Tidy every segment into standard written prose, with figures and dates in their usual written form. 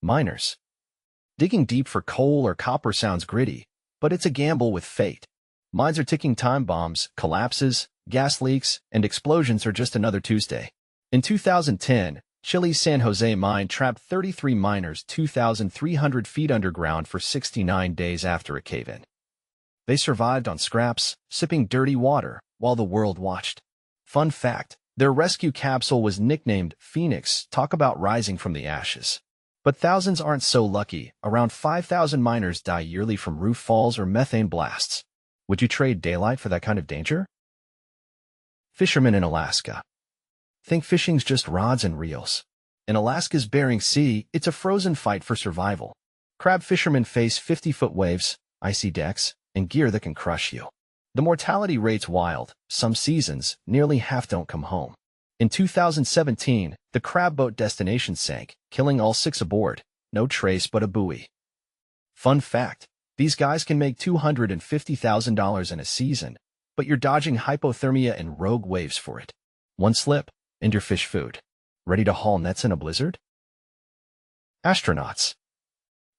Miners. Digging deep for coal or copper sounds gritty, but it's a gamble with fate. Mines are ticking time bombs, collapses, gas leaks, and explosions are just another Tuesday. In 2010, Chile's San Jose mine trapped 33 miners 2,300 feet underground for 69 days after a cave-in. They survived on scraps, sipping dirty water, while the world watched. Fun fact, their rescue capsule was nicknamed Phoenix. Talk about rising from the ashes. But thousands aren't so lucky. Around 5,000 miners die yearly from roof falls or methane blasts. Would you trade daylight for that kind of danger? Fishermen in Alaska. Think fishing's just rods and reels. In Alaska's Bering Sea, it's a frozen fight for survival. Crab fishermen face 50-foot waves, icy decks, and gear that can crush you. The mortality rate's wild. Some seasons, nearly half don't come home. In 2017, the crab boat Destination sank, killing all 6 aboard. No trace but a buoy. Fun fact, these guys can make $250,000 in a season, but you're dodging hypothermia and rogue waves for it. One slip, and your fish food. Ready to haul nets in a blizzard? Astronauts.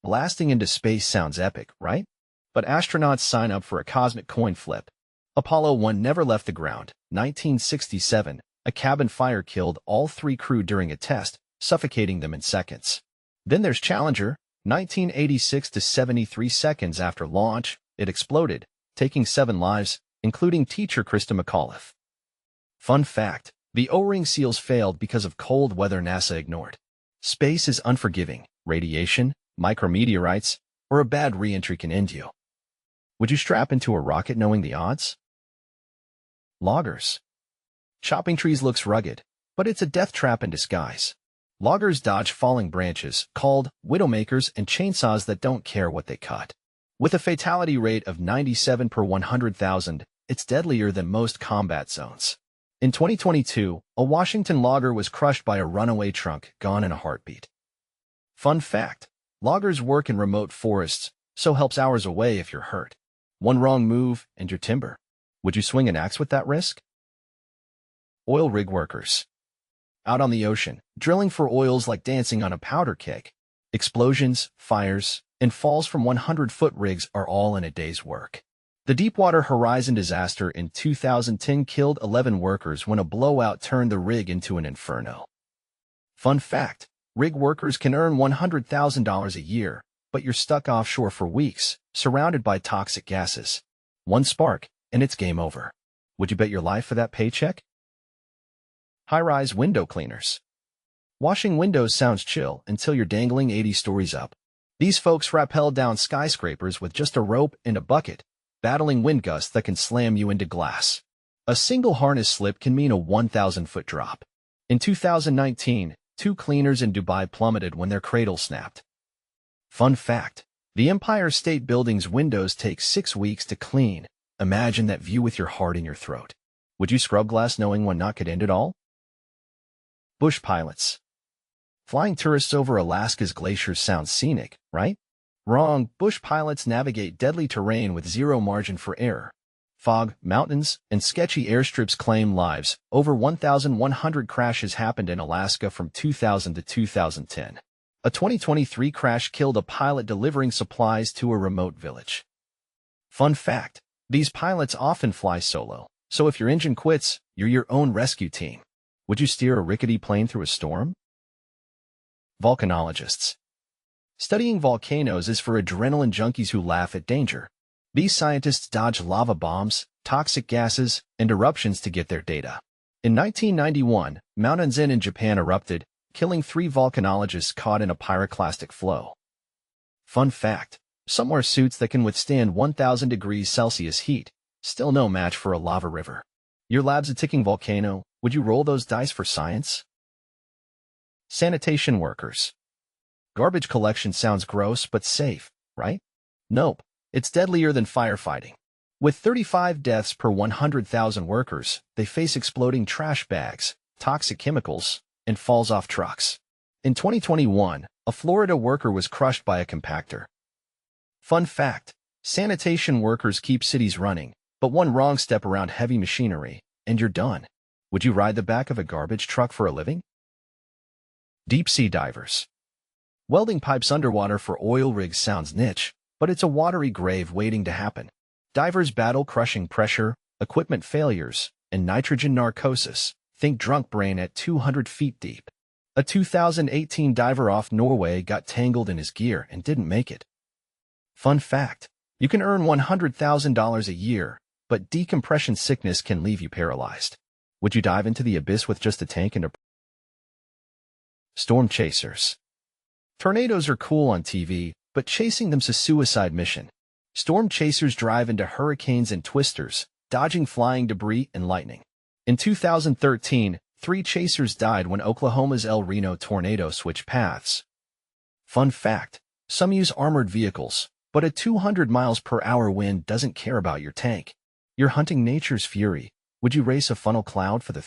Blasting into space sounds epic, right? But astronauts sign up for a cosmic coin flip. Apollo 1 never left the ground. 1967, a cabin fire killed all 3 crew during a test, suffocating them in seconds. Then there's Challenger. 1986 to 73 seconds after launch, it exploded, taking 7 lives, including teacher Krista McAuliffe. Fun fact, the O-ring seals failed because of cold weather NASA ignored. Space is unforgiving. Radiation, micrometeorites, or a bad re-entry can end you. Would you strap into a rocket knowing the odds? Loggers. Chopping trees looks rugged, but it's a death trap in disguise. Loggers dodge falling branches, called widowmakers, and chainsaws that don't care what they cut. With a fatality rate of 97 per 100,000, it's deadlier than most combat zones. In 2022, a Washington logger was crushed by a runaway truck, gone in a heartbeat. Fun fact, loggers work in remote forests, so helps hours away if you're hurt. One wrong move, and you're timber. Would you swing an axe with that risk? Oil rig workers. Out on the ocean, drilling for oil's like dancing on a powder keg. Explosions, fires, and falls from 100-foot rigs are all in a day's work. The Deepwater Horizon disaster in 2010 killed 11 workers when a blowout turned the rig into an inferno. Fun fact, rig workers can earn $100,000 a year, but you're stuck offshore for weeks, surrounded by toxic gases. One spark, and it's game over. Would you bet your life for that paycheck? High-rise window cleaners. Washing windows sounds chill until you're dangling 80 stories up. These folks rappel down skyscrapers with just a rope and a bucket, battling wind gusts that can slam you into glass. A single harness slip can mean a 1,000-foot drop. In 2019, 2 cleaners in Dubai plummeted when their cradle snapped. Fun fact, the Empire State Building's windows take 6 weeks to clean. Imagine that view with your heart in your throat. Would you scrub glass knowing one knot could end it all? Bush pilots. Flying tourists over Alaska's glaciers sounds scenic, right? Wrong. Bush pilots navigate deadly terrain with zero margin for error. Fog, mountains, and sketchy airstrips claim lives. Over 1,100 crashes happened in Alaska from 2000 to 2010. A 2023 crash killed a pilot delivering supplies to a remote village. Fun fact, these pilots often fly solo, so if your engine quits, you're your own rescue team. Would you steer a rickety plane through a storm? Volcanologists. Studying volcanoes is for adrenaline junkies who laugh at danger. These scientists dodge lava bombs, toxic gases, and eruptions to get their data. In 1991, Mount Anzen in Japan erupted, killing 3 volcanologists caught in a pyroclastic flow. Fun fact, some wear suits that can withstand 1,000 degrees Celsius heat, still no match for a lava river. Your lab's a ticking volcano. Would you roll those dice for science? Sanitation workers. Garbage collection sounds gross but safe, right? Nope, it's deadlier than firefighting. With 35 deaths per 100,000 workers, they face exploding trash bags, toxic chemicals, and falls off trucks. In 2021, a Florida worker was crushed by a compactor. Fun fact, sanitation workers keep cities running, but one wrong step around heavy machinery, and you're done. Would you ride the back of a garbage truck for a living? Deep sea divers. Welding pipes underwater for oil rigs sounds niche, but it's a watery grave waiting to happen. Divers battle crushing pressure, equipment failures, and nitrogen narcosis. Think drunk brain at 200 feet deep. A 2018 diver off Norway got tangled in his gear and didn't make it. Fun fact: you can earn $100,000 a year, but decompression sickness can leave you paralyzed. Would you dive into the abyss with just a tank and a... Storm chasers. Tornadoes are cool on TV, but chasing them's a suicide mission. Storm chasers drive into hurricanes and twisters, dodging flying debris and lightning. In 2013, 3 chasers died when Oklahoma's El Reno tornado switched paths. Fun fact: some use armored vehicles, but a 200 miles per hour wind doesn't care about your tank. You're hunting nature's fury. Would you race a funnel cloud for the...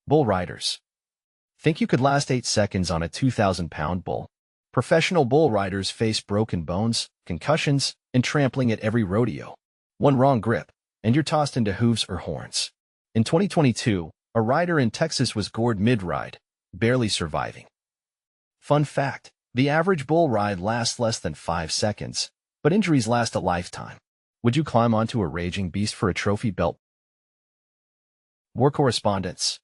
Bull riders. Think you could last 8 seconds on a 2,000-pound bull? Professional bull riders face broken bones, concussions, and trampling at every rodeo. One wrong grip, and you're tossed into hooves or horns. In 2022, a rider in Texas was gored mid-ride, barely surviving. Fun fact: the average bull ride lasts less than 5 seconds, but injuries last a lifetime. Would you climb onto a raging beast for a trophy belt? War correspondents.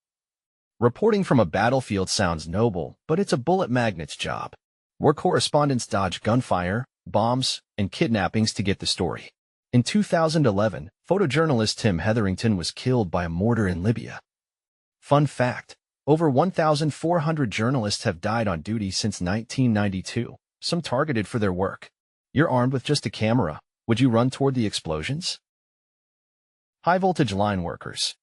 Reporting from a battlefield sounds noble, but it's a bullet magnet's job. War correspondents dodge gunfire, bombs, and kidnappings to get the story. In 2011, photojournalist Tim Hetherington was killed by a mortar in Libya. Fun fact: over 1,400 journalists have died on duty since 1992, some targeted for their work. You're armed with just a camera. Would you run toward the explosions? High-voltage line workers.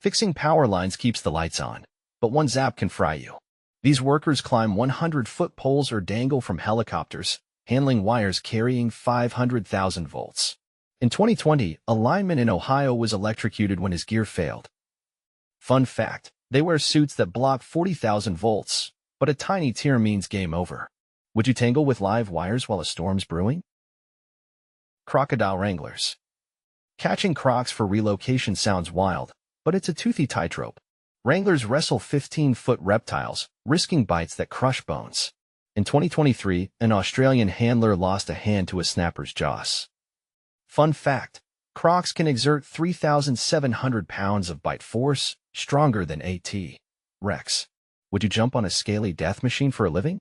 Fixing power lines keeps the lights on, but one zap can fry you. These workers climb 100-foot poles or dangle from helicopters, handling wires carrying 500,000 volts. In 2020, a lineman in Ohio was electrocuted when his gear failed. Fun fact: they wear suits that block 40,000 volts, but a tiny tear means game over. Would you tangle with live wires while a storm's brewing? Crocodile Wranglers. Catching crocs for relocation sounds wild, but it's a toothy tightrope. Wranglers wrestle 15-foot reptiles, risking bites that crush bones. In 2023, an Australian handler lost a hand to a snapper's jaws. Fun fact: crocs can exert 3,700 pounds of bite force, stronger than A.T. Rex. Would you jump on a scaly death machine for a living?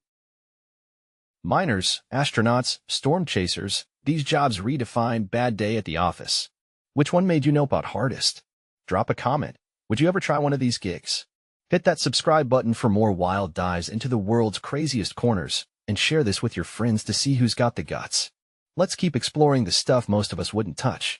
Miners, astronauts, storm chasers, these jobs redefine bad day at the office. Which one made you nope out hardest? Drop a comment. Would you ever try one of these gigs? Hit that subscribe button for more wild dives into the world's craziest corners, and share this with your friends to see who's got the guts. Let's keep exploring the stuff most of us wouldn't touch.